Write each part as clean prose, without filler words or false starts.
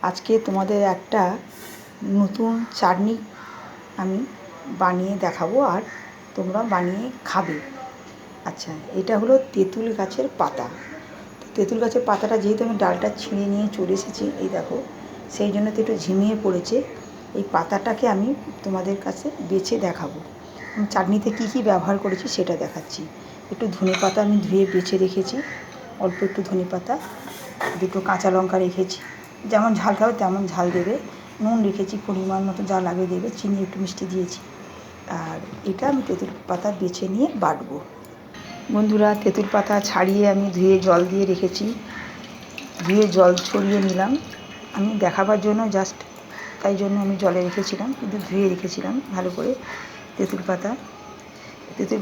আজকে তোমাদের একটা নতুন চাটনি আমি বানিয়ে দেখাবো আর তোমরা বানিয়ে খাবে। আচ্ছা, এটা হলো তেঁতুল গাছের পাতা। তেঁতুল গাছের পাতাটা যেহেতু আমি ডালটা ছিঁড়ে নিয়ে চলে এসেছি, এই দেখো, সেই জন্য তো একটু ঝিমিয়ে পড়েছে। এই পাতাটাকে আমি তোমাদের কাছে বেছে দেখাবো। আমি চাটনিতে কী কী ব্যবহার করেছি সেটা দেখাচ্ছি। একটু ধনেপাতা আমি ধুয়ে বেছে রেখেছি, অল্প একটু ধনেপাতা, দুটো কাঁচা লঙ্কা রেখেছি, যেমন ঝাল খাবে তেমন ঝাল দেবে, নুন রেখেছি পরিমাণ মতো, যা লাগে দেবে, চিনি একটু মিষ্টি দিয়েছি। আর এটা আমি তেঁতুল পাতা বেছে নিয়ে বাটবো। বন্ধুরা, তেঁতুল পাতা ছাড়িয়ে আমি ধুয়ে জল দিয়ে রেখেছি, ধুয়ে জল ছড়িয়ে নিলাম আমি দেখাবার জন্য, জাস্ট তাই জন্য আমি জলে রেখেছিলাম, কিন্তু ধুয়ে রেখেছিলাম ভালো করে। তেঁতুল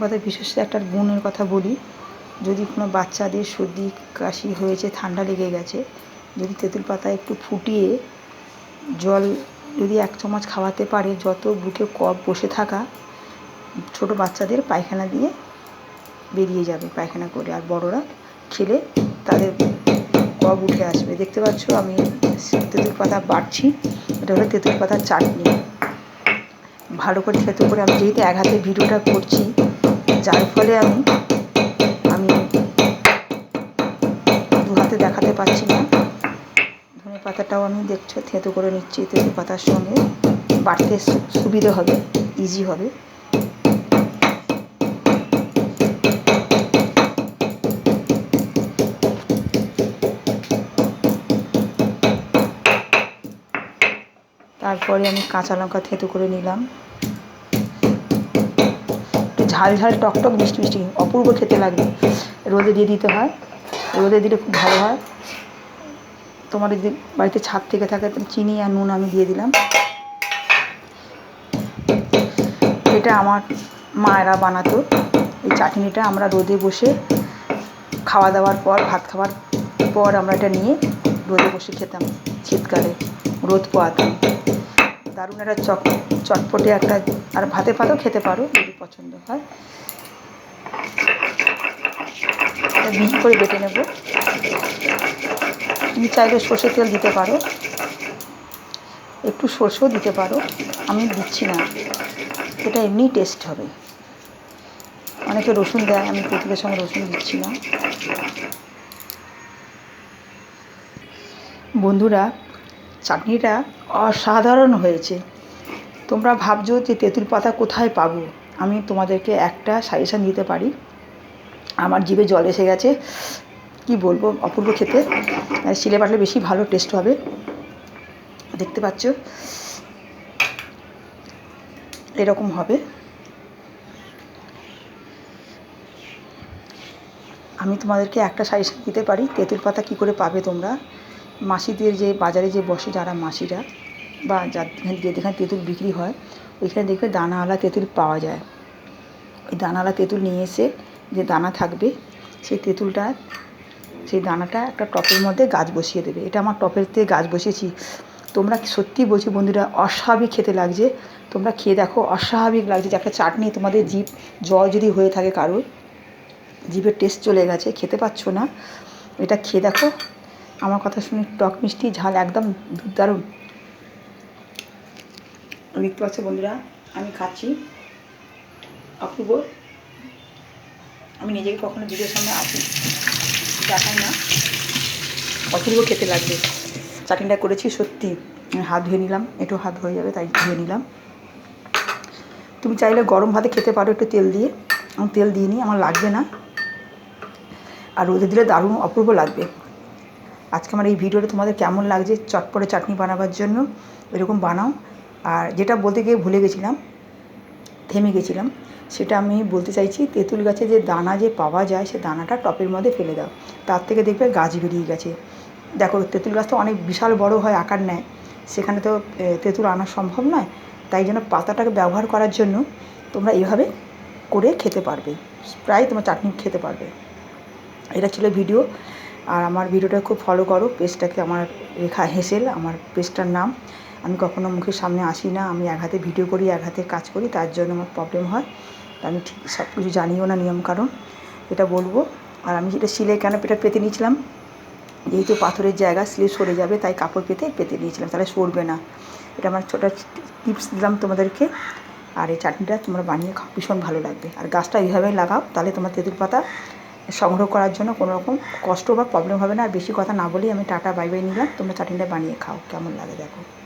পাতার বিশেষ একটা গুণের কথা বলি, যদি কোনো বাচ্চাদের সর্দি কাশি হয়েছে, ঠান্ডা লেগে গেছে, যদি তেঁতুল পাতা একটু ফুটিয়ে জল যদি 1 চামচ খাওয়াতে পারে, যত বুকে কফ বসে থাকা ছোট বাচ্চাদের পায়খানা দিয়ে বেরিয়ে যাবে, পায়খানা করে। আর বড়রা খেলে তাদের কফ উঠে আসবে। দেখতে পাচ্ছ আমি তেঁতুল পাতা বাটছি, এটা হলো তেঁতুল পাতার চাটনি। ভালো করে থেতো করে, আমি যেহেতু এক হাতে ভিডিওটা করছি, যার ফলে আমি দু হাতে দেখাতে পারছি না। ধনে পাতাটাও আমি দেখছো থেতো করে নিচ্ছি, তেঁতুল পাতার সঙ্গে বাটতে সুবিধে হবে, ইজি হবে। তারপরে আমি কাঁচা লঙ্কা থেতো করে নিলাম। একটু ঝাল ঝাল টকটক মিষ্টি মিষ্টি অপূর্ব খেতে লাগবে। রোদে দিয়ে দিতে হয়, রোদে দিলে খুব ভালো হয়। তোমার যদি বাড়িতে ছাদ থেকে থাকে, চিনি আর নুন আমি দিয়ে দিলাম। এটা আমার মায়েরা বানাতো, এই চাটনিটা আমরা রোদে বসে খাওয়া দাওয়ার পর, ভাত খাওয়ার পর আমরা এটা নিয়ে রোদে বসে খেতাম, শীতকালে রোদ পোয়াতাম। দারুণ একটা চটপটে একটা, আর ভাতে পাতেও খেতে পারো যদি পছন্দ হয়। এটা মিহি করে বেটে নেব। তুমি চাইলে সর্ষের তেল দিতে পারো, একটু সর্ষেও দিতে পারো, আমি দিচ্ছি না, এটা এমনিই টেস্ট হবে। অনেকে রসুন দেয়, আমি তেঁতুলের সঙ্গে রসুন দিচ্ছি না। বন্ধুরা, চাটনিটা অসাধারণ হয়েছে। তোমরা ভাবছো যে তেঁতুল পাতা কোথায় পাবো, আমি তোমাদেরকে একটা সাজেশান দিতে পারি। আমার জিভে জল এসে গেছে, কি বলবো, অপূর্ব খেতে। শিলে বাটলে বেশি ভালো টেস্ট হবে। দেখতে পাচ্ছ এরকম হবে। আমি তোমাদেরকে একটা সাজেশান দিতে পারি, তেঁতুল পাতা কী করে পাবে তোমরা। মাসিদের যে বাজারে যে বসে যারা মাসিরা, বা যেখানে তেঁতুল বিক্রি হয়, ওইখানে দেখবে দানাওয়ালা তেঁতুল পাওয়া যায়। ওই দানাওয়ালা তেঁতুল নিয়ে এসে যে দানা থাকবে, সেই দানাটা একটা টপের মধ্যে গাছ বসিয়ে দেবে। এটা আমার টপেতে গাছ বসিয়েছি। তোমরা সত্যি বলছি বন্ধুরা, অস্বাভাবিক খেতে লাগছে। তোমরা খেয়ে দেখো, অস্বাভাবিক লাগছে যে একটা চাটনি, তোমাদের জিভ জল যদি হয়ে থাকে কারোর, জিভের টেস্ট চলে গেছে, খেতে পাচ্ছ না, এটা খেয়ে দেখো। আমার কথা শুনে টক মিষ্টি ঝাল একদম দারুণ। দেখতে পাচ্ছ বন্ধুরা, আমি খাচ্ছি, অপূর্ব। আমি নিজেকে কখনো ভিডিওর সামনে আসি দেখাই না, অপূর্ব খেতে লাগবে। চাটনিটা করেছি সত্যি, হাত ধুয়ে নিলাম, একটু হাত হয়ে যাবে তাই ধুয়ে নিলাম। তুমি চাইলে গরম ভাতে খেতে পারো একটু তেল দিয়ে, আমি তেল দিয়ে নিই, আমার লাগবে না। আর রোদে দিলে দারুণ অপূর্ব লাগবে। আজকে আমার এই ভিডিওটা তোমাদের কেমন লাগছে, চটপটে চাটনি বানাবার জন্য এরকম বানাও। আর যেটা বলতে গিয়ে ভুলে গেছিলাম, থেমে গেছিলাম, সেটা আমি বলতে চাইছি, তেঁতুল গাছে যে দানা যে পাওয়া যায়, সে দানাটা টপের মধ্যে ফেলে দাও, তার থেকে দেখবে গাছ বেরিয়ে গেছে। দেখো, তেঁতুল গাছ তো অনেক বিশাল বড় হয়, আকার নেয়, সেখানে তো তেঁতুল আনা সম্ভব নয়। তাই জন্য পাতাটাকে ব্যবহার করার জন্য তোমরা এইভাবে করে খেতে পারবে, প্রায় তোমার চাটনি খেতে পারবে। এটা ছিল ভিডিও। আর আমার ভিডিওটা খুব ফলো করো, পেজটাকে, আমার রেখা হেসেল আমার পেজটার নাম। আমি কখনো মুখের সামনে আসি না, আমি এক হাতে ভিডিও করি, এক হাতে কাজ করি, তার জন্য আমার প্রবলেম হয়। আমি ঠিক সব কিছু জানিও না নিয়মকানুন, এটা বলবো। আর আমি যেটা শিলে কেন পেতে নিয়েছিলাম, যেহেতু পাথরের জায়গা স্লিপ সরে যাবে, তাই কাপড় পেতে পেতে দিয়েছিলাম, তাহলে সরবে না। এটা আমার ছোটো টিপস দিলাম তোমাদেরকে। আর এই চাটনিটা তোমরা বানিয়ে খাও, ভীষণ ভালো লাগবে। আর গাছটা এইভাবে লাগাও, তাহলে তোমার তেঁতুল পাতা সংগ্রহ করার জন্য কোনো রকম কষ্ট বা প্রবলেম হবে না। আর বেশি কথা না বলেই আমি টাটা বাই বাই নিলাম। তোমরা চাটনিটা বানিয়ে খাও, কেমন লাগে দেখো।